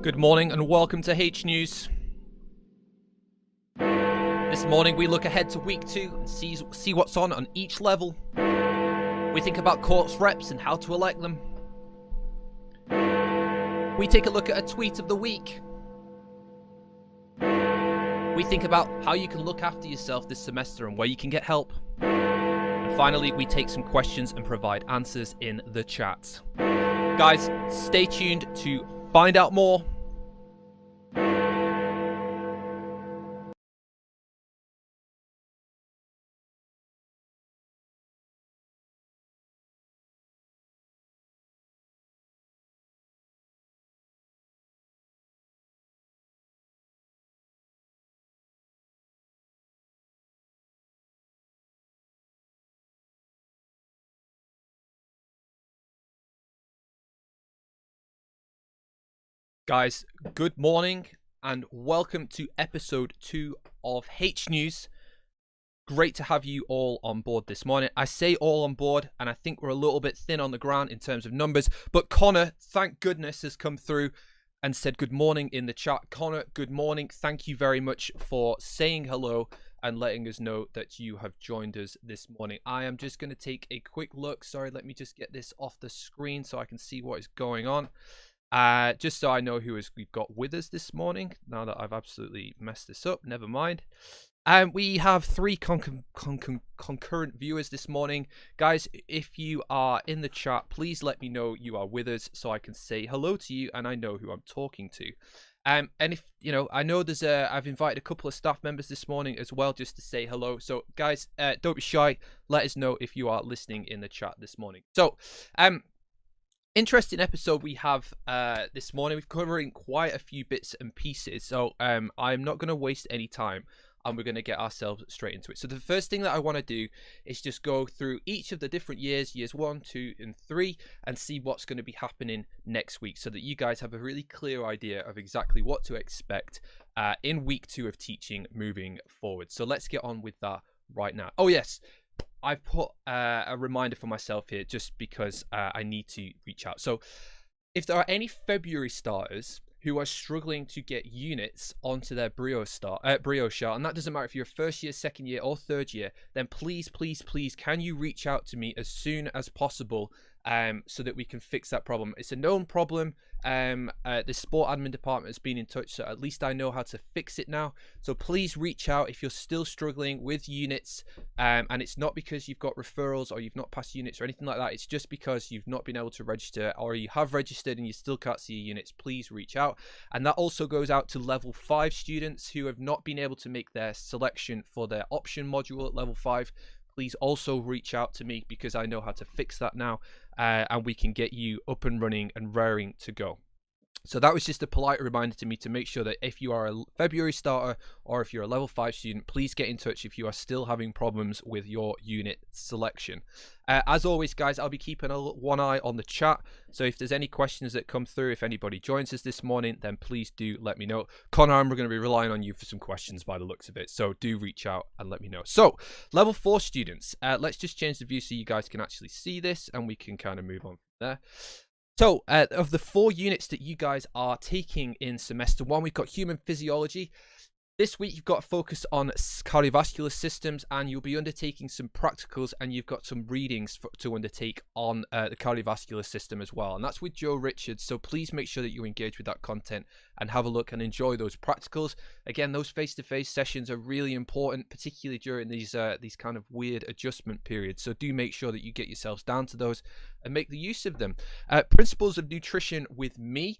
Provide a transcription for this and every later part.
Good morning and welcome to Hnews. This morning we look ahead to week 2 and see what's on each level. We think about course reps and how to elect them. We take a look at a tweet of the week. We think about how you can look after yourself this semester and where you can get help. And finally, we take some questions and provide answers in the chat. Guys, stay tuned to find out more. Guys, good morning and welcome to episode 2 of Hnews. Great to have you all on board this morning. I say all on board and I think we're a little bit thin on the ground in terms of numbers, but Connor, thank goodness, has come through and said good morning in the chat. Connor, good morning. Thank you very much for saying hello and letting us know that you have joined us this morning. I am just going to take a quick look. Sorry, let me just get this off the screen so I can see what is going on. Just so I know we've got with us this morning. Now that I've absolutely messed this up, never mind. We have 3 concurrent viewers this morning. Guys, if you are in the chat, please let me know you are with us so I can say hello to you and I know who I'm talking to. And if, I know I've invited a couple of staff members this morning as well just to say hello. So guys, don't be shy. Let us know if you are listening in the chat this morning. So, interesting episode we have this morning. We're covering quite a few bits and pieces, so I'm not going to waste any time and we're going to get ourselves straight into it. So the first thing that I want to do is just go through each of the different years 1, 2 and 3, and see what's going to be happening next week so that you guys have a really clear idea of exactly what to expect in week 2 of teaching moving forward. So let's get on with that right now. Oh yes, I've put a reminder for myself here just because I need to reach out. So if there are any February starters who are struggling to get units onto their Brio chart, and that doesn't matter if you're first year, second year or third year, then please, can you reach out to me as soon as possible so that we can fix that problem. It's a known problem. The sport admin department has been in touch, so at least I know how to fix it now. So please reach out if you're still struggling with units, and it's not because you've got referrals or you've not passed units or anything like that. It's just because you've not been able to register, or you have registered and you still can't see your units. Please reach out. And that also goes out to level 5 students who have not been able to make their selection for their option module at level 5. Please also reach out to me because I know how to fix that now, and we can get you up and running and raring to go. So that was just a polite reminder to me to make sure that if you are a February starter or if you're a level 5 student, please get in touch if you are still having problems with your unit selection. As always, guys, I'll be keeping one eye on the chat. So if there's any questions that come through, if anybody joins us this morning, then please do let me know. Connor, I'm going to be relying on you for some questions by the looks of it. So do reach out and let me know. So level 4 students, let's just change the view so you guys can actually see this and we can kind of move on from there. So of the 4 units that you guys are taking in semester 1, we've got human physiology. This week you've got to focus on cardiovascular systems and you'll be undertaking some practicals, and you've got some readings to undertake on the cardiovascular system as well. And that's with Joe Richards. So please make sure that you engage with that content and have a look and enjoy those practicals. Again, those face-to-face sessions are really important, particularly during these kind of weird adjustment periods. So do make sure that you get yourselves down to those and make the use of them. Principles of nutrition with me.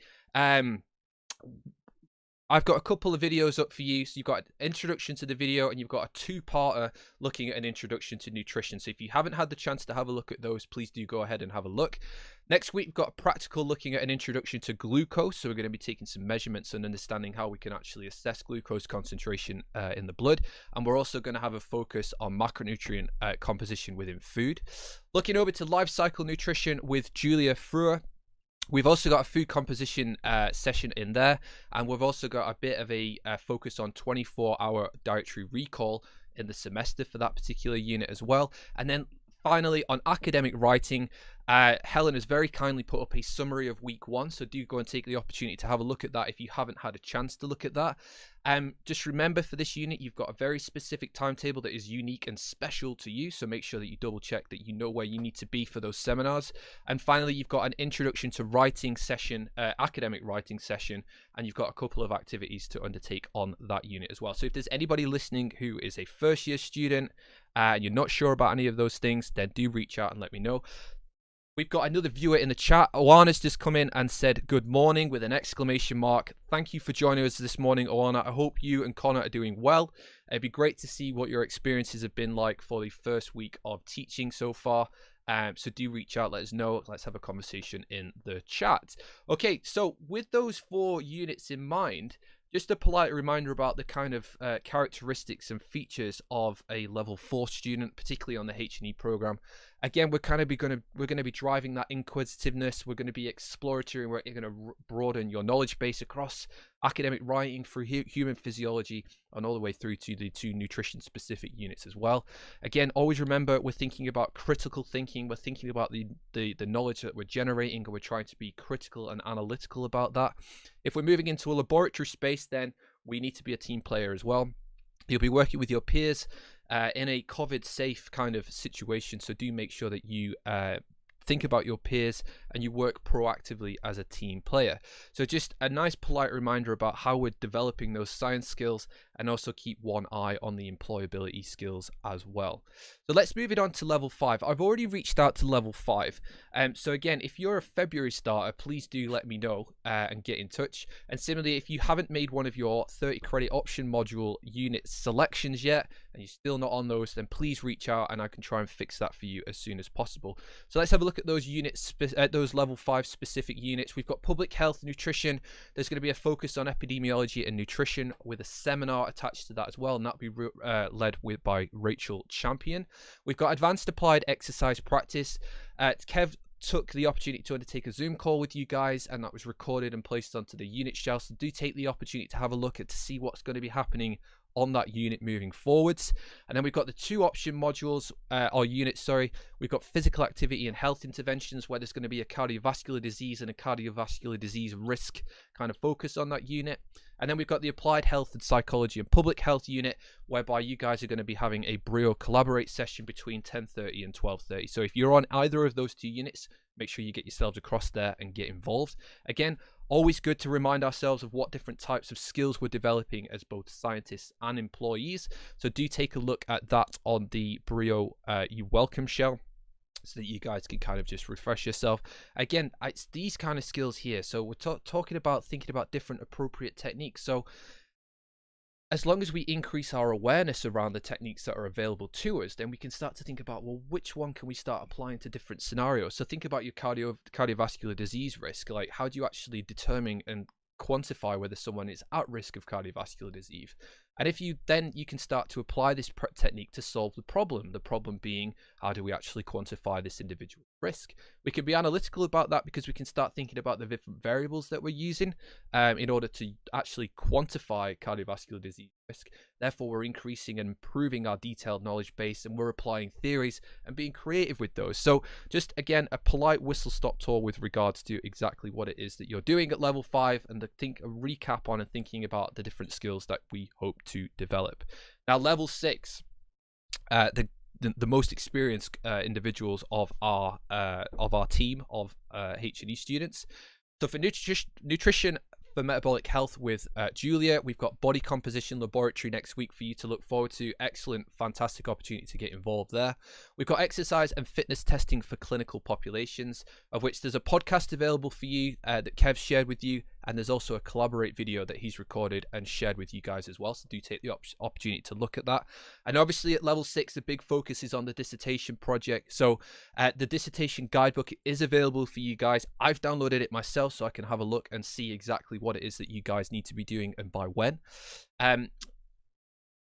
I've got a couple of videos up for you. So you've got an introduction to the video and you've got a 2-parter looking at an introduction to nutrition. So if you haven't had the chance to have a look at those, please do go ahead and have a look. Next week, we've got a practical looking at an introduction to glucose. So we're going to be taking some measurements and understanding how we can actually assess glucose concentration in the blood. And we're also going to have a focus on macronutrient composition within food. Looking over to life cycle nutrition with Julia Frewer. We've also got a food composition session in there, and we've also got a bit of a focus on 24-hour dietary recall in the semester for that particular unit as well. And then finally, on academic writing, Helen has very kindly put up a summary of week 1, so do go and take the opportunity to have a look at that if you haven't had a chance to look at that. Just remember, for this unit, you've got a very specific timetable that is unique and special to you, so make sure that you double check that you know where you need to be for those seminars. And finally, you've got an introduction to writing session, academic writing session, and you've got a couple of activities to undertake on that unit as well. So if there's anybody listening who is a first year student and you're not sure about any of those things, then do reach out and let me know. We've got another viewer in the chat. Oana's just come in and said good morning with an exclamation mark. Thank you for joining us this morning, Oana. I hope you and Connor are doing well. It'd be great to see what your experiences have been like for the first week of teaching so far. So do reach out, let us know. Let's have a conversation in the chat. Okay, so with those 4 units in mind, just a polite reminder about the kind of characteristics and features of a level 4 student, particularly on the H&E program. Again, we're going to be driving that inquisitiveness. We're going to be exploratory, and we're going to broaden your knowledge base across academic writing through human physiology and all the way through to the 2 nutrition specific units as well. Again, always remember, we're thinking about critical thinking. We're thinking about the knowledge that we're generating, and we're trying to be critical and analytical about that. If we're moving into a laboratory space, then we need to be a team player as well. You'll be working with your peers in a COVID-safe kind of situation, so do make sure that you think about your peers and you work proactively as a team player. So just a nice polite reminder about how we're developing those science skills, and also keep one eye on the employability skills as well. So let's move it on to level 5. I've already reached out to level 5. So again, if you're a February starter, please do let me know and get in touch. And similarly, if you haven't made one of your 30 credit option module unit selections yet, and you're still not on those, then please reach out and I can try and fix that for you as soon as possible. So let's have a look at those units, those level 5 specific units. We've got public health, nutrition. There's going to be a focus on epidemiology and nutrition with a seminar attached to that as well, and that'll be led by Rachel Champion. We've got advanced applied exercise practice. Kev took the opportunity to undertake a Zoom call with you guys, and that was recorded and placed onto the unit shell. So do take the opportunity to have a look at to see what's going to be happening on that unit moving forwards. And then we've got the 2 option modules or units, sorry. We've got physical activity and health interventions, where there's going to be a cardiovascular disease and a cardiovascular disease risk kind of focus on that unit. And then we've got the applied health and psychology and public health unit, whereby you guys are going to be having a Brio Collaborate session between 10:30 and 12:30. So if you're on either of those 2 units, make sure you get yourselves across there and get involved. Again, always good to remind ourselves of what different types of skills we're developing as both scientists and employees. So do take a look at that on the Brio You Welcome shell, so that you guys can kind of just refresh yourself. Again, it's these kind of skills here. So we're talking about thinking about different appropriate techniques. So as long as we increase our awareness around the techniques that are available to us, then we can start to think about, well, which one can we start applying to different scenarios? So think about your cardiovascular disease risk. Like, how do you actually determine and quantify whether someone is at risk of cardiovascular disease? And if you can start to apply this technique to solve the problem being, how do we actually quantify this individual risk? We can be analytical about that, because we can start thinking about the different variables that we're using in order to actually quantify cardiovascular disease risk. Therefore, we're increasing and improving our detailed knowledge base, and we're applying theories and being creative with those. So just again, a polite whistle stop tour with regards to exactly what it is that you're doing at level 5, and a recap on and thinking about the different skills that we hope to develop. Now, level 6, the most experienced individuals of our team of H&E students. So for nutrition for metabolic health with Julia, we've got body composition laboratory next week for you to look forward to. Excellent, fantastic opportunity to get involved there. We've got exercise and fitness testing for clinical populations, of which there's a podcast available for you that Kev shared with you, and there's also a Collaborate video that he's recorded and shared with you guys as well. So do take the opportunity to look at that. And obviously at level 6, the big focus is on the dissertation project. So the dissertation guidebook is available for you guys. I've downloaded it myself so I can have a look and see exactly what it is that you guys need to be doing and by when.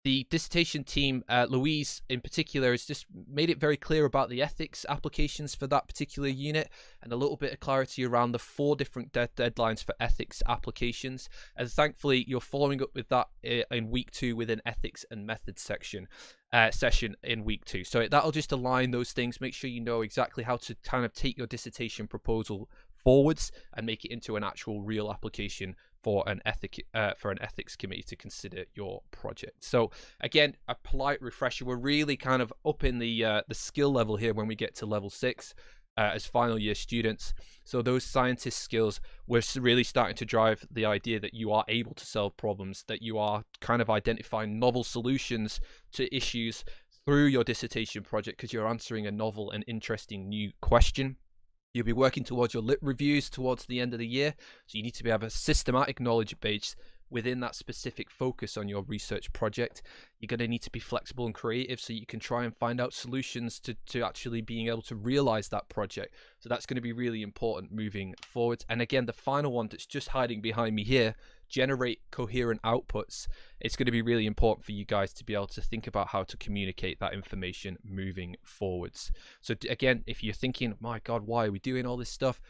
The dissertation team, Louise in particular, has just made it very clear about the ethics applications for that particular unit, and a little bit of clarity around the 4 different deadlines for ethics applications. And thankfully, you're following up with that in week 2 with an ethics and methods session in week 2. So that'll just align those things, make sure you know exactly how to kind of take your dissertation proposal forwards and make it into an actual real application for an ethics committee to consider your project. So again, a polite refresher, we're really kind of up in the skill level here when we get to level 6 as final year students. So those scientist skills, we're really starting to drive the idea that you are able to solve problems, that you are kind of identifying novel solutions to issues through your dissertation project because you're answering a novel and interesting new question. You'll be working towards your lit reviews towards the end of the year, so you need to have a systematic knowledge base within that specific focus on your research project. You're going to need to be flexible and creative so you can try and find out solutions to actually being able to realize that project. So that's going to be really important moving forward. And again, the final one that's just hiding behind me here, generate coherent outputs. It's going to be really important for you guys to be able to think about how to communicate that information moving forwards. So again, if you're thinking, my God, why are we doing all this stuff?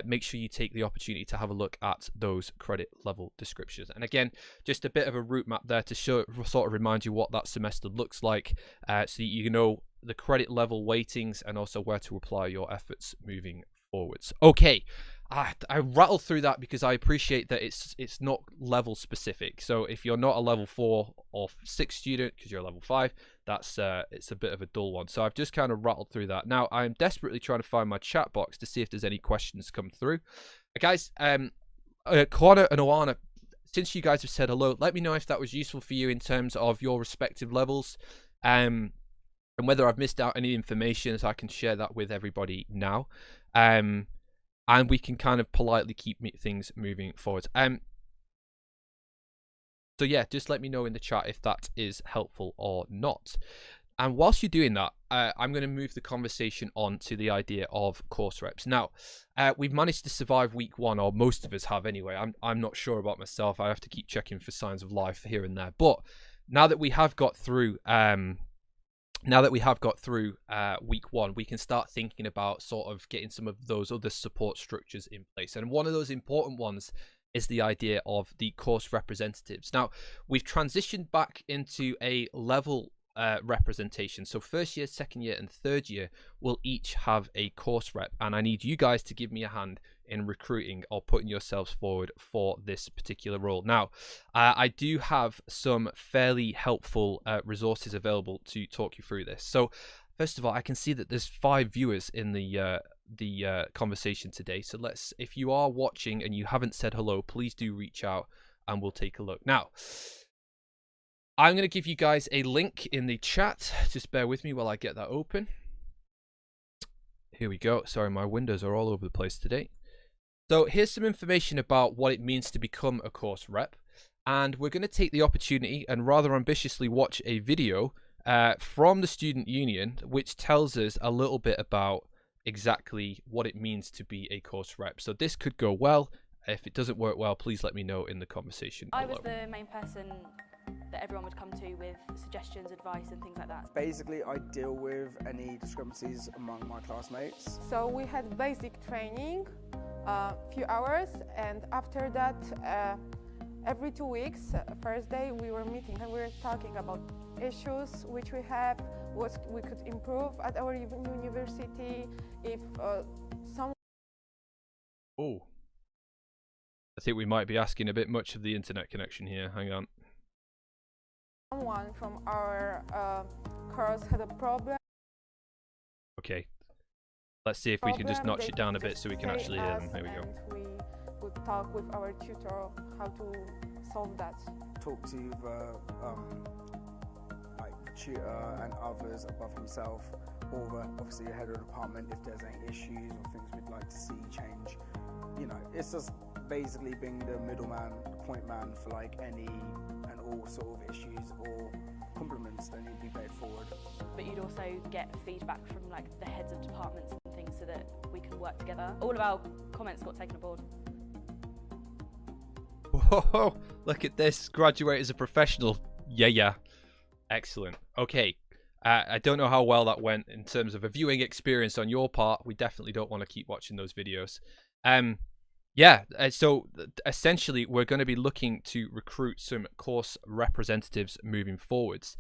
Make sure you take the opportunity to have a look at those credit level descriptions. And again, just a bit of a route map there to sort of remind you what that semester looks like, so that you know the credit level weightings and also where to apply your efforts moving forwards. Okay. I rattled through that because I appreciate that it's not level specific. So if you're not a level 4 or 6 student because you're a level 5, that's it's a bit of a dull one. So I've just kind of rattled through that. Now I'm desperately trying to find my chat box to see if there's any questions come through. Guys, Connor and Oana, since you guys have said hello, let me know if that was useful for you in terms of your respective levels, and whether I've missed out any information, so I can share that with everybody now. And we can kind of politely keep things moving forward. So yeah, just let me know in the chat if that is helpful or not. And whilst you're doing that, I'm going to move the conversation on to the idea of course reps. Now, we've managed to survive week 1, or most of us have anyway. I'm not sure about myself. I have to keep checking for signs of life here and there. But now that we have got through week 1, we can start thinking about sort of getting some of those other support structures in place. And one of those important ones is the idea of the course representatives. Now, we've transitioned back into a level representation. So first year, second year, and third year will each have a course rep. And I need you guys to give me a hand in recruiting or putting yourselves forward for this particular role. Now, I do have some fairly helpful resources available to talk you through this. So first of all, I can see that there's 5 viewers in the conversation today. So if you are watching and you haven't said hello, please do reach out and we'll take a look. Now, I'm going to give you guys a link in the chat. Just bear with me while I get that open. Here we go. Sorry, my windows are all over the place today. So here's some information about what it means to become a course rep. And we're going to take the opportunity and rather ambitiously watch a video from the student union, which tells us a little bit about exactly what it means to be a course rep. So this could go well. If it doesn't work well, please let me know in the conversation below. I was the main person that everyone would come to with suggestions, advice and things like that. Basically, I deal with any discrepancies among my classmates. So we had basic training, few hours, and after that, every 2 weeks, Thursday, we were meeting and we were talking about issues which we have, what we could improve at our university, if some... Oh, I think we might be asking a bit much of the internet connection here. Hang on. Someone from our course had a problem. Okay, let's see if we can just notch it down a bit so we can actually hear them. There we go. We would talk with our tutor how to solve that. Talk to like the tutor and others above himself, or obviously the head of the department if there's any issues or things we'd like to see change. You know, it's just basically being the middleman, the point man for like any and all sort of issues or compliments that need to be paid forward. But you'd also get feedback from like the heads of departments and things so that we can work together. All of our comments got taken aboard. Whoa, look at this. Graduate as a professional. Yeah. Excellent. Okay. I don't know how well that went in terms of a viewing experience on your part. We definitely don't want to keep watching those videos. Yeah, so essentially we're going to be looking to recruit some course representatives moving forwards.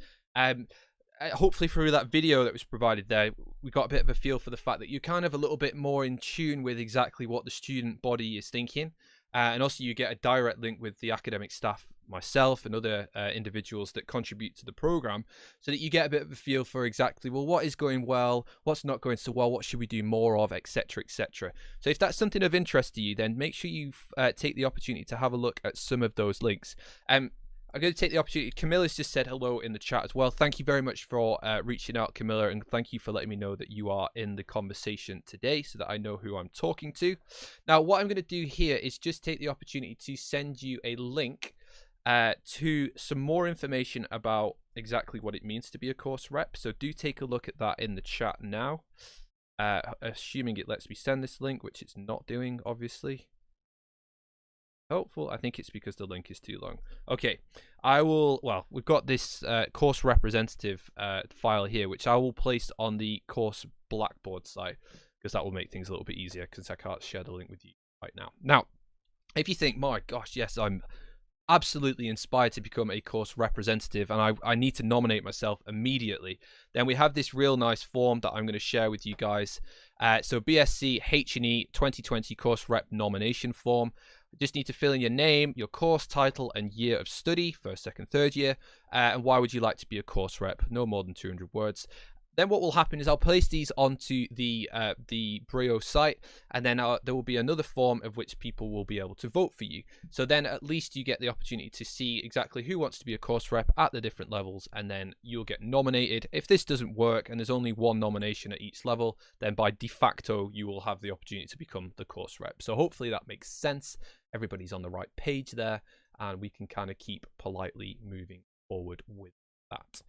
Hopefully through that video that was provided there, we got a bit of a feel for the fact that you're kind of a little bit more in tune with exactly what the student body is thinking. And also you get a direct link with the academic staff, myself and other individuals that contribute to the program, so that you get a bit of a feel for exactly, well, what is going well, what's not going so well, what should we do more of, etc, etc. So if that's something of interest to you, then make sure you take the opportunity to have a look at some of those links. I'm going to take the opportunity. Camilla's just said hello in the chat as well. Thank you very much for reaching out, Camilla, and thank you for letting me know that you are in the conversation today so that I know who I'm talking to. Now, what I'm going to do here is just take the opportunity to send you a link to some more information about exactly what it means to be a course rep. So do take a look at that in the chat now, assuming it lets me send this link, which it's not doing, obviously. Hopeful. I think it's because the link is too long. Okay, I will, well, we've got this course representative file here, which I will place on the course Blackboard site, because that will make things a little bit easier, because I can't share the link with you right now. Now, if you think, my gosh, yes, I'm absolutely inspired to become a course representative and I need to nominate myself immediately, then we have this real nice form that I'm going to share with you guys. So BSc H&E 2020 course rep nomination form. You just need to fill in your name, your course title and year of study, first, second, third year, and why would you like to be a course rep, no more than 200 words. Then what will happen is I'll place these onto the Brio site, and then there will be another form of which people will be able to vote for you. So then at least you get the opportunity to see exactly who wants to be a course rep at the different levels, and then you'll get nominated. If this doesn't work and there's only one nomination at each level, then by de facto you will have the opportunity to become the course rep. So hopefully that makes sense. Everybody's on the right page there, and we can kind of keep politely moving forward with that.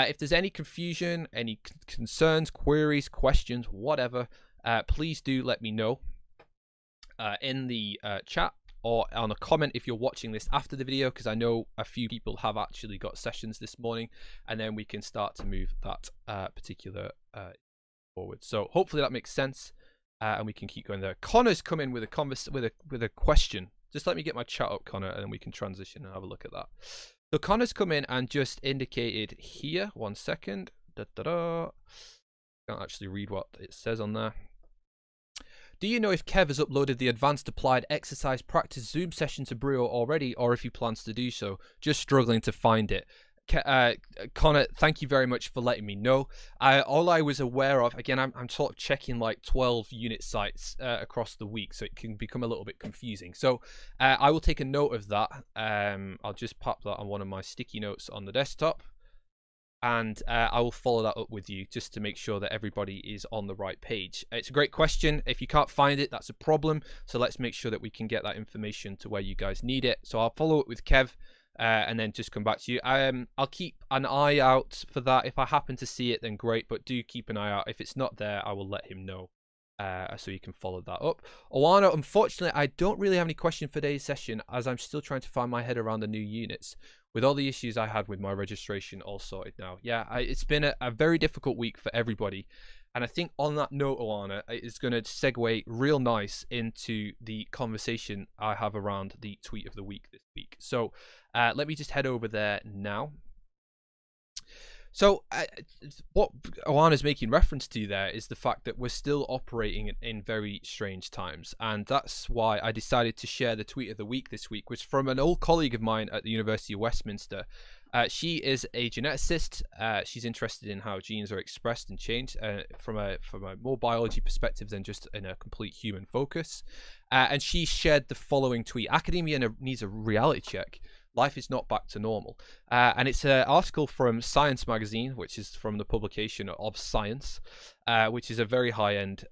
If there's any confusion, any concerns, queries, questions, whatever, please do let me know in the chat or on a comment if you're watching this after the video, because I know a few people have actually got sessions this morning, and then we can start to move that particular forward. So hopefully that makes sense, and we can keep going there. Connor's come in with a question. Just let me get my chat up, Connor, and then we can transition and have a look at that. So Connor's come in and just indicated here, 1 second, can't actually read what it says on there. Do you know if Kev has uploaded the Advanced Applied Exercise Practice Zoom session to Brio already, or if he plans to do so? Just struggling to find it. Connor, thank you very much for letting me know. All I was aware of, again, I'm sort of checking like 12 unit sites across the week, so it can become a little bit confusing. So I will take a note of that. I'll just pop that on one of my sticky notes on the desktop, and I will follow that up with you just to make sure that everybody is on the right page. It's a great question. If you can't find it, that's a problem. So let's make sure that we can get that information to where you guys need it. So I'll follow up with Kev. And then just come back to you. I'll keep an eye out for that. If I happen to see it, then great, but do keep an eye out. If it's not there, I will let him know, so you can follow that up. Oana, unfortunately, I don't really have any question for today's session, as I'm still trying to find my head around the new units, with all the issues I had with my registration all sorted now. Yeah, it's been a very difficult week for everybody. And I think on that note, Oana, it's going to segue real nice into the conversation I have around the tweet of the week this week. So let me just head over there now. So what Oana's making reference to there is the fact that we're still operating in very strange times. And that's why I decided to share the tweet of the week this week, which from an old colleague of mine at the University of Westminster. She is a geneticist. She's interested in how genes are expressed and changed from a more biology perspective than just in a complete human focus. And she shared the following tweet: "Academia needs a reality check. Life is not back to normal." And it's an article from Science magazine, which is from the publication of Science, which is a very high-end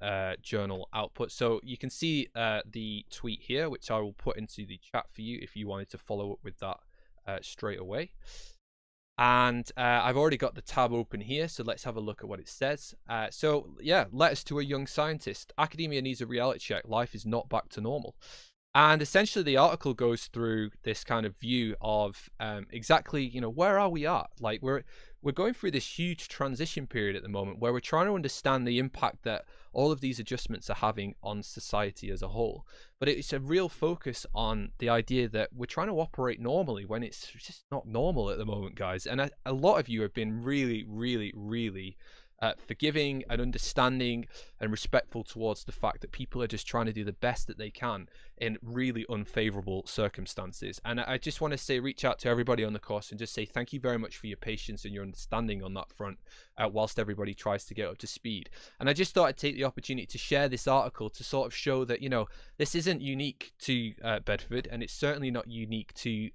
journal output. So you can see the tweet here, which I will put into the chat for you if you wanted to follow up with that straight away. And I've already got the tab open here, so let's have a look at what it says. So yeah, letters to a young scientist. Academia needs a reality check. Life is not back to normal. And essentially the article goes through this kind of view of exactly, where are we at? Like we're going through this huge transition period at the moment where we're trying to understand the impact that all of these adjustments are having on society as a whole. But it's a real focus on the idea that we're trying to operate normally when it's just not normal at the moment, guys. And a lot of you have been really, really, really forgiving and understanding and respectful towards the fact that people are just trying to do the best that they can in really unfavorable circumstances. And I just want to say, reach out to everybody on the course and just say thank you very much for your patience and your understanding on that front, whilst everybody tries to get up to speed. And I just thought I'd take the opportunity to share this article to sort of show that, you know, this isn't unique to Bedford, and it's certainly not unique to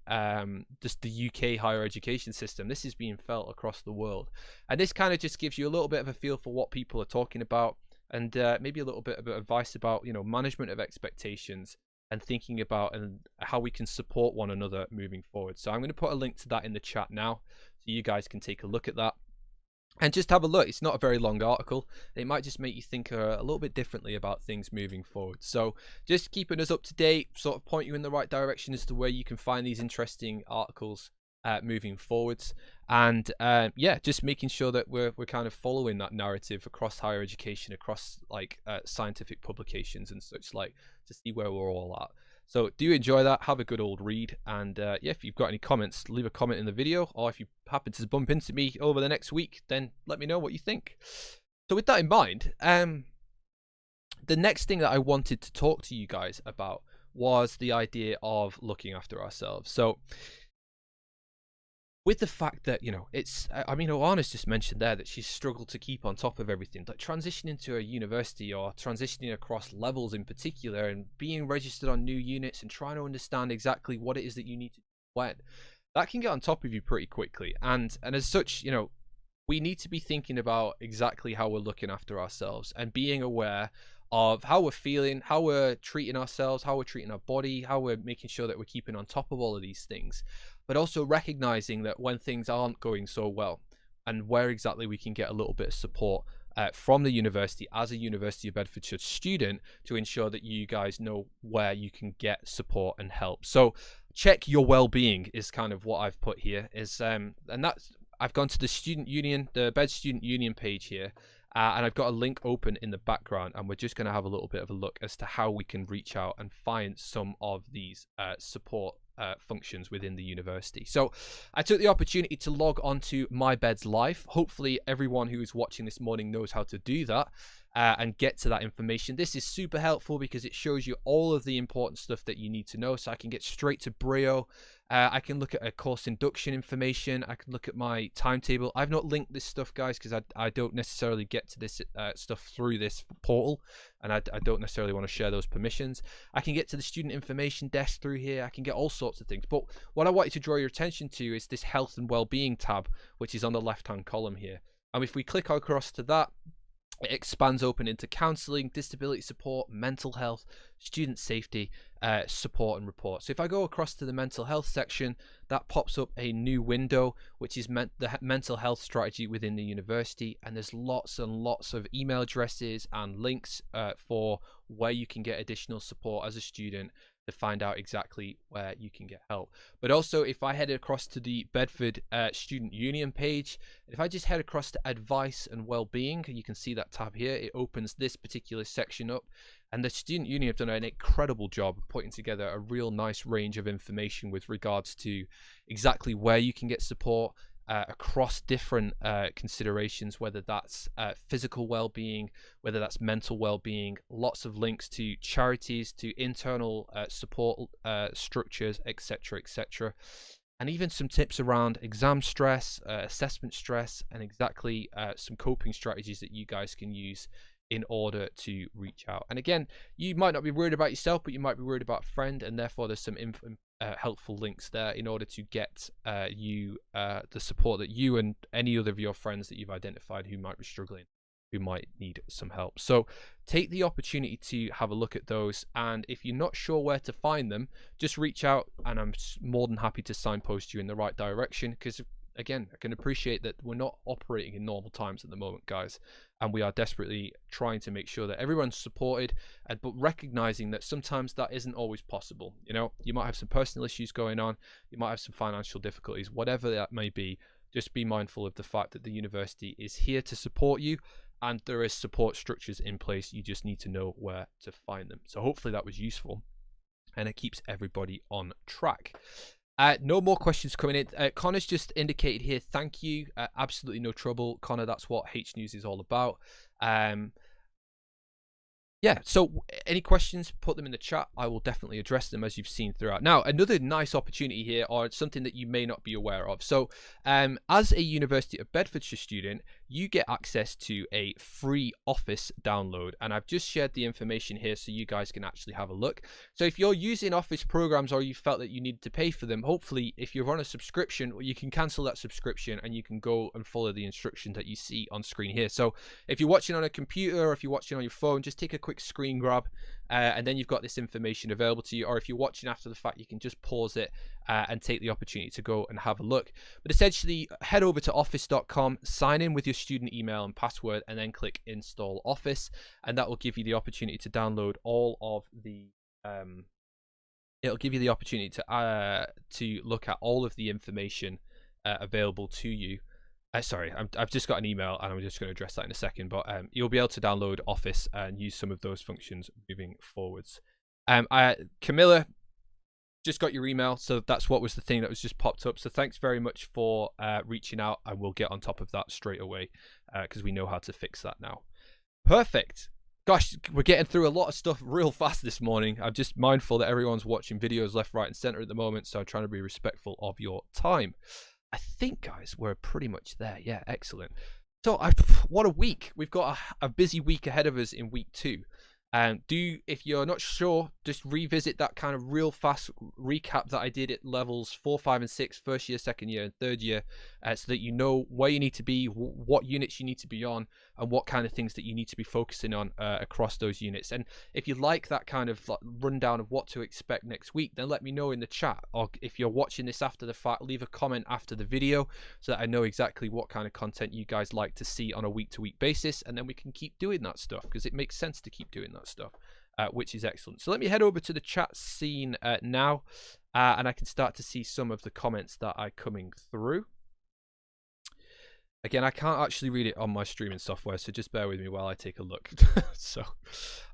just the UK higher education system. This is being felt across the world, and this kind of just gives you a little bit of a feel for what people are talking about, and maybe a little bit of advice about, you know, management of expectations and thinking about and how we can support one another moving forward. So I'm going to put a link to that in the chat now, so you guys can take a look at that and just have a look. It's not a very long article. It might just make you think a little bit differently about things moving forward. So just keeping us up to date, sort of point you in the right direction as to where you can find these interesting articles moving forwards. And yeah, just making sure that we're kind of following that narrative across higher education, across like scientific publications and such, like, to see where we're all at. So do enjoy that, have a good old read, and yeah, if you've got any comments, leave a comment in the video, or if you happen to bump into me over the next week, then let me know what you think. So with that in mind, the next thing that I wanted to talk to you guys about was the idea of looking after ourselves. So with the fact that, you know, it's, I mean, Oana's just mentioned there that she's struggled to keep on top of everything, like transitioning to a university or transitioning across levels in particular, and being registered on new units and trying to understand exactly what it is that you need to do when. That can get on top of you pretty quickly. And as such, you know, we need to be thinking about exactly how we're looking after ourselves and being aware of how we're feeling, how we're treating ourselves, how we're treating our body, how we're making sure that we're keeping on top of all of these things, but also recognizing that when things aren't going so well, and where exactly we can get a little bit of support from the university as a University of Bedfordshire student to ensure that you guys know where you can get support and help. So check Yo Wellbeing is kind of what I've put here, is and that's, I've gone to the student union, the Bed Student Union page here, and I've got a link open in the background, and we're just going to have a little bit of a look as to how we can reach out and find some of these support functions within the university. So I took the opportunity to log on to My Bed's Life. Hopefully everyone who is watching this morning knows how to do that and get to that information. This is super helpful because it shows you all of the important stuff that you need to know, so I can get straight to Brio. I can look at a course induction information. I can look at my timetable. I've not linked this stuff, guys, because I don't necessarily get to this stuff through this portal, and I don't necessarily want to share those permissions. I can get to the student information desk through here. I can get all sorts of things. But what I wanted to draw your attention to is this health and well-being tab, which is on the left-hand column here. And if we click across to that, it expands open into counselling, disability support, mental health, student safety, support and report. So if I go across to the mental health section, that pops up a new window, which is the mental health strategy within the university. And there's lots and lots of email addresses and links for where you can get additional support as a student to find out exactly where you can get help. But also, if I head across to the Bedford Student Union page, if I just head across to advice and well-being, you can see that tab here. It opens this particular section up, and the Student Union have done an incredible job of putting together a real nice range of information with regards to exactly where you can get support across different considerations, whether that's physical well-being, whether that's mental well-being, lots of links to charities, to internal support structures, etc., etc., and even some tips around exam stress, assessment stress, and exactly some coping strategies that you guys can use in order to reach out. And again, you might not be worried about yourself, but you might be worried about a friend, and therefore there's some helpful links there in order to get you the support that you and any other of your friends that you've identified who might be struggling, who might need some help. So take the opportunity to have a look at those, and if you're not sure where to find them, just reach out and I'm more than happy to signpost you in the right direction, because again, I can appreciate that we're not operating in normal times at the moment, guys, and we are desperately trying to make sure that everyone's supported, but recognizing that sometimes that isn't always possible. You know, you might have some personal issues going on, you might have some financial difficulties, whatever that may be. just be mindful of the fact that the university is here to support you, and there is support structures in place. You just need to know where to find them. So hopefully that was useful, and it keeps everybody on track. No more questions coming in. Connor's just indicated here, thank you. Absolutely no trouble, Connor. That's what Hnews is all about. Yeah, so any questions, put them in the chat. I will definitely address them, as you've seen throughout. Now, another nice opportunity here, or something that you may not be aware of. So as a University of Bedfordshire student, you get access to a free Office download, and I've just shared the information here so you guys can actually have a look. So if you're using Office programs, or you felt that you needed to pay for them, hopefully if you're on a subscription, you can cancel that subscription and you can go and follow the instructions that you see on screen here. So if you're watching on a computer, or if you're watching on your phone, just take a quick screen grab, and then you've got this information available to you. Or if you're watching after the fact, you can just pause it and take the opportunity to go and have a look. But essentially, head over to office.com, sign in with your student email and password, and then click install Office, and that will give you the opportunity to download all of the it'll give you the opportunity to look at all of the information available to you. Sorry, I've just got an email, and I'm just going to address that in a second, but you'll be able to download Office and use some of those functions moving forwards. Camilla, just got your email, so that's what was the thing that was just popped up. So thanks very much for reaching out, and we'll get on top of that straight away, because we know how to fix that now. Perfect. Gosh, we're getting through a lot of stuff real fast this morning. I'm just mindful that everyone's watching videos left, right, and center at the moment, so I'm trying to be respectful of your time. I think, guys, we're pretty much there. Yeah, excellent. So, what a week. We've got a busy week ahead of us in week 2. If you're not sure, just revisit that kind of real fast recap that I did at levels 4, 5, and 6, first year, second year, and third year, so that you know where you need to be, what units you need to be on, and what kind of things that you need to be focusing on across those units. And if you like that kind of rundown of what to expect next week, then let me know in the chat. Or if you're watching this after the fact, leave a comment after the video so that I know exactly what kind of content you guys like to see on a week-to-week basis, and then we can keep doing that stuff, because it makes sense to keep doing that stuff, which is excellent. So let me head over to the chat scene now, and I can start to see some of the comments that are coming through. Again, I can't actually read it on my streaming software, so just bear with me while I take a look. So,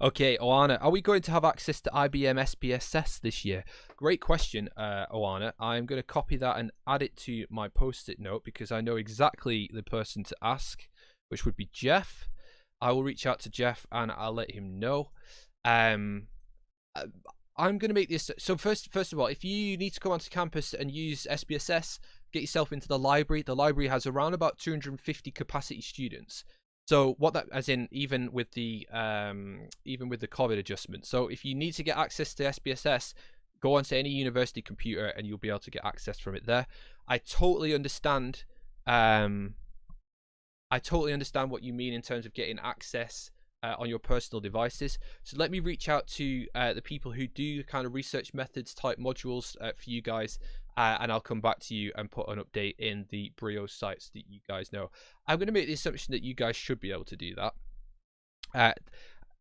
okay, Oana, are we going to have access to IBM SPSS this year? Great question, Oana. I'm going to copy that and add it to my post-it note, because I know exactly the person to ask, which would be Jeff. I will reach out to Jeff and I'll let him know. I'm going to make this. So first of all, if you need to come onto campus and use SPSS, get yourself into the library. The library has around about 250 capacity students. So what that, as in even with the COVID adjustment. So if you need to get access to SPSS, go onto any university computer and you'll be able to get access from it there. I totally understand. I totally understand what you mean in terms of getting access on your personal devices. So let me reach out to the people who do kind of research methods type modules for you guys, and I'll come back to you and put an update in the Brio sites that you guys know. I'm going to make the assumption that you guys should be able to do that.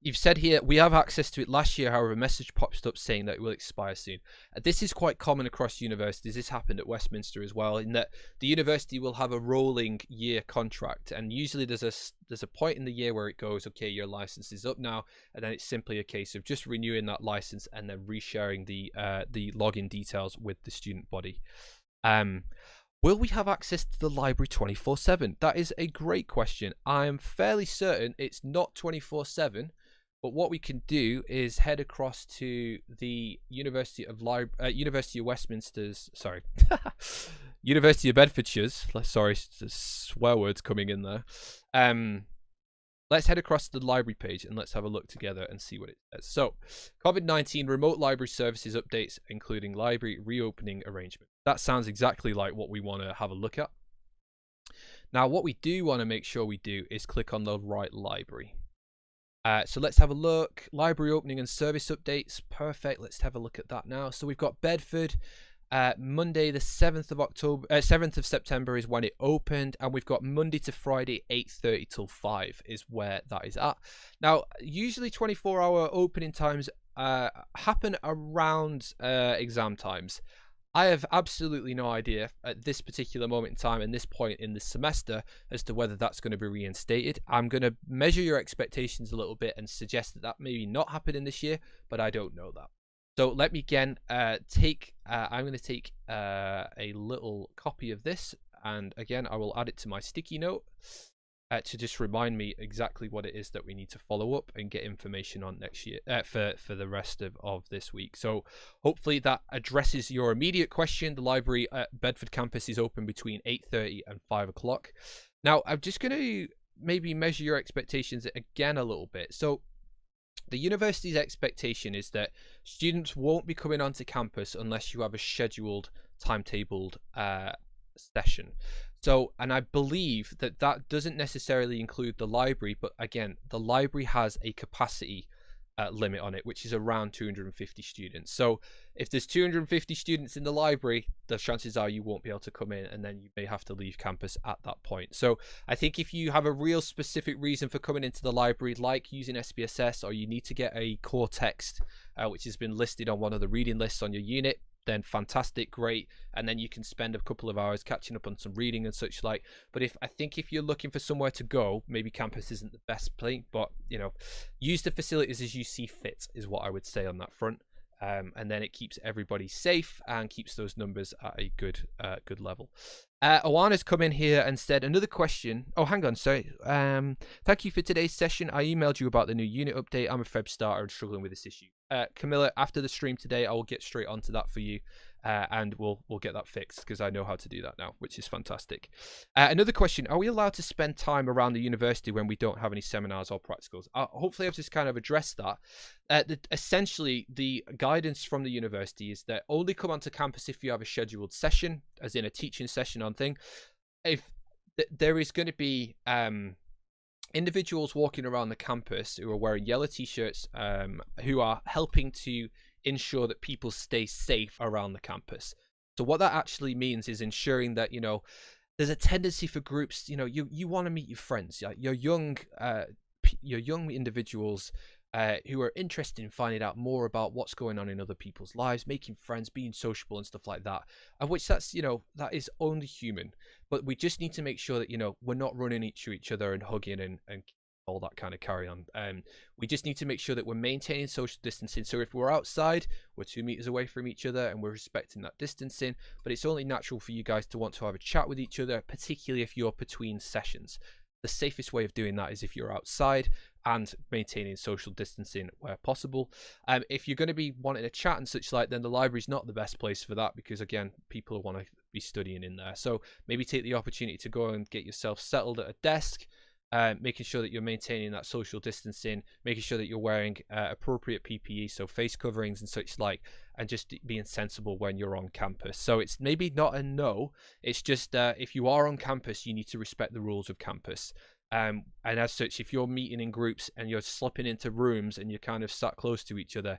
You've said here, we have access to it last year, however, a message pops up saying that it will expire soon. This is quite common across universities. This happened at Westminster as well, in that the university will have a rolling year contract, and usually there's a point in the year where it goes, okay, your license is up now, and then it's simply a case of just renewing that license and then resharing the login details with the student body. Will we have access to the library 24/7? That is a great question. I'm fairly certain it's not 24/7. But what we can do is head across to the University of Westminster's, sorry, University of Bedfordshire's, sorry, swear words coming in there. Let's head across to the library page and let's have a look together and see what it says. So, COVID-19 remote library services updates, including library reopening arrangement. That sounds exactly like what we want to have a look at. Now, what we do want to make sure we do is click on the right library. So let's have a look. Library opening and service updates. Perfect. Let's have a look at that now. So we've got Bedford. Monday the 7th of September is when it opened, and we've got Monday to Friday 8:30 till 5 is where that is at. Now, usually 24-hour opening times happen around exam times. I have absolutely no idea at this particular moment in time and this point in this semester as to whether that's going to be reinstated. I'm going to measure your expectations a little bit and suggest that that maybe not happen in this year, but I don't know that. So let me again take, I'm going to take a little copy of this, and again, I will add it to my sticky note to just remind me exactly what it is that we need to follow up and get information on next year for the rest of this week. So hopefully that addresses your immediate question. The library at Bedford campus is open between 8:30 and 5 o'clock. Now, I'm just going to maybe measure your expectations again a little bit. So the university's expectation is that students won't be coming onto campus unless you have a scheduled, timetabled session. So, and I believe that that doesn't necessarily include the library, but again, the library has a capacity limit on it, which is around 250 students. So if there's 250 students in the library, the chances are you won't be able to come in, and then you may have to leave campus at that point. So I think if you have a real specific reason for coming into the library, like using SPSS, or you need to get a core text, which has been listed on one of the reading lists on your unit, then fantastic, great, and then you can spend a couple of hours catching up on some reading and such like. But I think if you're looking for somewhere to go, maybe campus isn't the best place, but you know, use the facilities as you see fit is what I would say on that front. And then it keeps everybody safe and keeps those numbers at a good level. Awana's come in here and said another question. Oh, hang on, sorry. Thank you for today's session. I emailed you about the new unit update. I'm a Feb starter and struggling with this issue. Camilla, after the stream today, I will get straight onto that for you, and we'll get that fixed because I know how to do that now, which is fantastic. Another question: are we allowed to spend time around the university when we don't have any seminars or practicals? Hopefully, I've just kind of addressed that. Essentially, the guidance from the university is that only come onto campus if you have a scheduled session, as in a teaching session on thing. If there is going to be individuals walking around the campus who are wearing yellow t-shirts, who are helping to ensure that people stay safe around the campus. So what that actually means is ensuring that, you know, there's a tendency for groups, you know, you want to meet your friends, your young individuals who are interested in finding out more about what's going on in other people's lives, making friends, being sociable and stuff like that, of which that's, you know, that is only human. But we just need to make sure that, you know, we're not running into each other and hugging and all that kind of carry on. We just need to make sure that we're maintaining social distancing. So if we're outside, we're 2 meters away from each other and we're respecting that distancing. But it's only natural for you guys to want to have a chat with each other, particularly if you're between sessions. The safest way of doing that is if you're outside and maintaining social distancing where possible. If you're going to be wanting a chat and such like, then the library's not the best place for that, because again, people want to be studying in there. So maybe take the opportunity to go and get yourself settled at a desk, making sure that you're maintaining that social distancing, making sure that you're wearing appropriate PPE, so face coverings and such like, and just being sensible when you're on campus. So it's maybe not a no, it's just if you are on campus, you need to respect the rules of campus. And as such, if you're meeting in groups and you're slipping into rooms and you're kind of sat close to each other,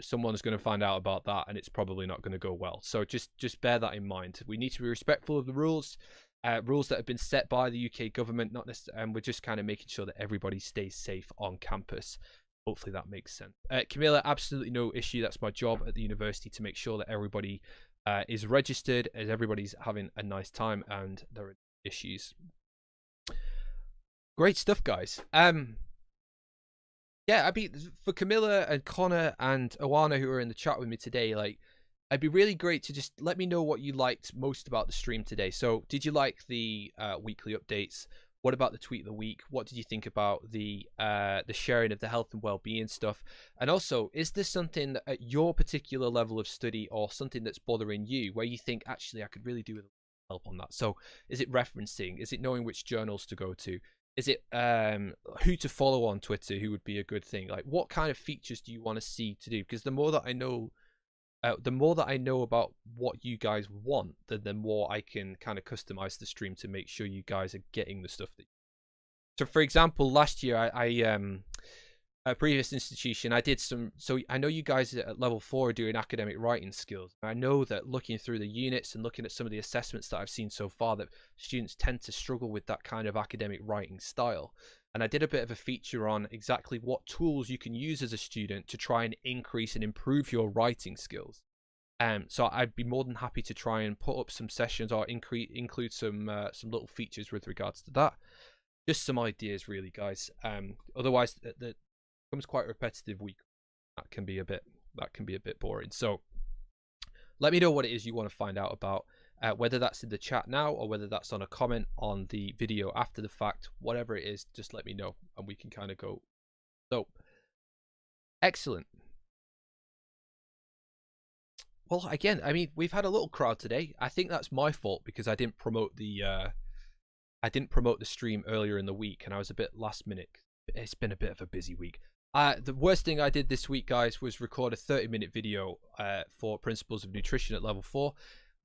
someone's going to find out about that, and it's probably not going to go well. So just bear that in mind. We need to be respectful of the rules that have been set by the UK government, not necessarily, and we're just kind of making sure that everybody stays safe on campus. Hopefully that makes sense. Camilla, absolutely no issue. That's my job at the university, to make sure that everybody is registered, as everybody's having a nice time and there are issues. Great stuff, guys. Yeah, I mean, for Camilla and Connor and Awana, who are in the chat with me today, like, it'd be really great to just let me know what you liked most about the stream today. So did you like the weekly updates? What about the tweet of the week? What did you think about the sharing of the health and well-being stuff? And also, is there something at your particular level of study or something that's bothering you where you think, actually, I could really do with help on that? So is it referencing? Is it knowing which journals to go to? Is it who to follow on Twitter, who would be a good thing? Like, what kind of features do you want to see to do? Because the more that I know about what you guys want, the more I can kind of customize the stream to make sure you guys are getting the stuff that. So, for example, last year I a previous institution, I did some. So I know you guys at level 4 are doing academic writing skills. I know that looking through the units and looking at some of the assessments that I've seen so far, that students tend to struggle with that kind of academic writing style. And I did a bit of a feature on exactly what tools you can use as a student to try and increase and improve your writing skills. So I'd be more than happy to try and put up some sessions or include some little features with regards to that. Just some ideas, really, guys. Otherwise, that becomes quite a repetitive week. That can be a bit boring. So let me know what it is you want to find out about, whether that's in the chat now or whether that's on a comment on the video after the fact. Whatever it is, just let me know and we can kind of go. So excellent. Well, again, I mean, we've had a little crowd today. I think that's my fault because I didn't promote the stream earlier in the week, and I was a bit last minute. It's been a bit of a busy week. The worst thing I did this week, guys, was record a 30-minute video for Principles of Nutrition at Level 4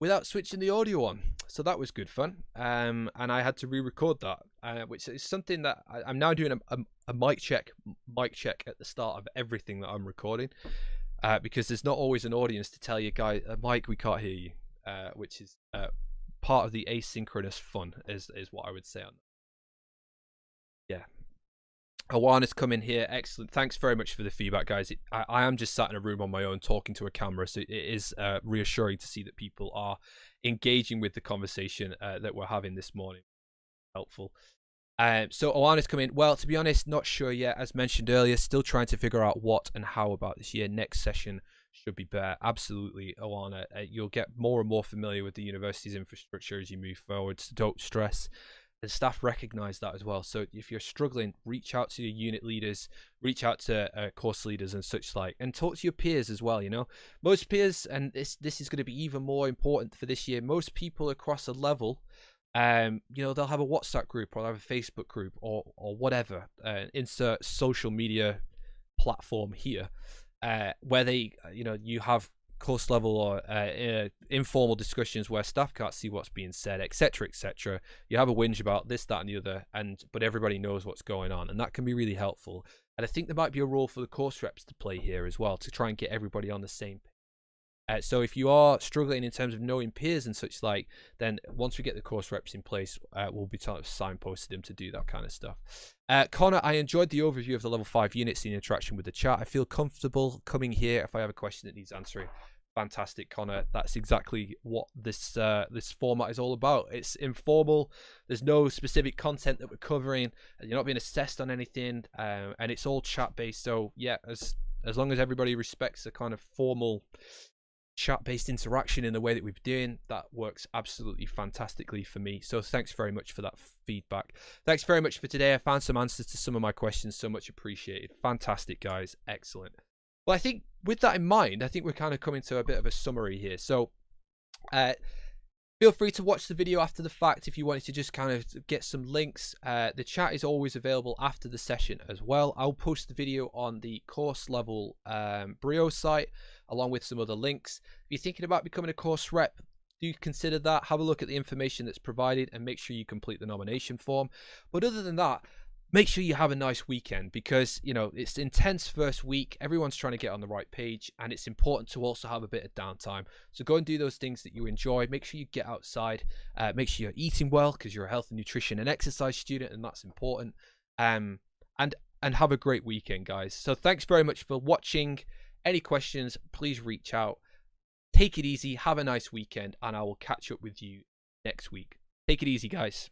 without switching the audio on. So that was good fun. And I had to re-record that, which is something that I'm now doing a mic check at the start of everything that I'm recording. Because there's not always an audience to tell you, guys, Mike, we can't hear you, which is part of the asynchronous fun, is what I would say on that. Yeah. Awana's come in here. Excellent. Thanks very much for the feedback, guys. I am just sat in a room on my own talking to a camera, so it is reassuring to see that people are engaging with the conversation that we're having this morning. Helpful. So Oana's come in. Well, to be honest, not sure yet. As mentioned earlier, still trying to figure out what and how about this year. Next session should be better. Absolutely, Oana. You'll get more and more familiar with the university's infrastructure as you move forward. So don't stress. The staff recognise that as well. So if you're struggling, reach out to your unit leaders, reach out to course leaders and such like, and talk to your peers as well. You know, most peers, and this is going to be even more important for this year. Most people across a level, you know, they'll have a WhatsApp group or they'll have a Facebook group or whatever, insert social media platform here, where they, you know, you have course level or informal discussions where staff can't see what's being said, etc., etc. You have a whinge about this, that, and the other, but everybody knows what's going on, and that can be really helpful. And I think there might be a role for the course reps to play here as well, to try and get everybody on the same page. So if you are struggling in terms of knowing peers and such like, then once we get the course reps in place, we'll be signposting them to do that kind of stuff. Connor, I enjoyed the overview of the level 5 units and the interaction with the chat. I feel comfortable coming here if I have a question that needs answering. Fantastic, Connor. That's exactly what this format is all about. It's informal. There's no specific content that we're covering. You're not being assessed on anything, and it's all chat based. So yeah, as long as everybody respects the kind of formal chat-based interaction in the way that we've been doing, that works absolutely fantastically for me. So thanks very much for that feedback. Thanks very much for today. I found some answers to some of my questions. So much appreciated. Fantastic, guys. Excellent. Well, I think with that in mind, I think we're kind of coming to a bit of a summary here. So feel free to watch the video after the fact if you wanted to just kind of get some links. The chat is always available after the session as well. I'll post the video on the course level Brio site along with some other links. If you're thinking about becoming a course rep, do consider that. Have a look at the information that's provided and make sure you complete the nomination form. But other than that, make sure you have a nice weekend, because, you know, it's intense first week. Everyone's trying to get on the right page, and it's important to also have a bit of downtime. So go and do those things that you enjoy. Make sure you get outside. Make sure you're eating well, because you're a health and nutrition and exercise student, and that's important. And have a great weekend, guys. So thanks very much for watching. Any questions, please reach out. Take it easy. Have a nice weekend, and I will catch up with you next week. Take it easy, guys.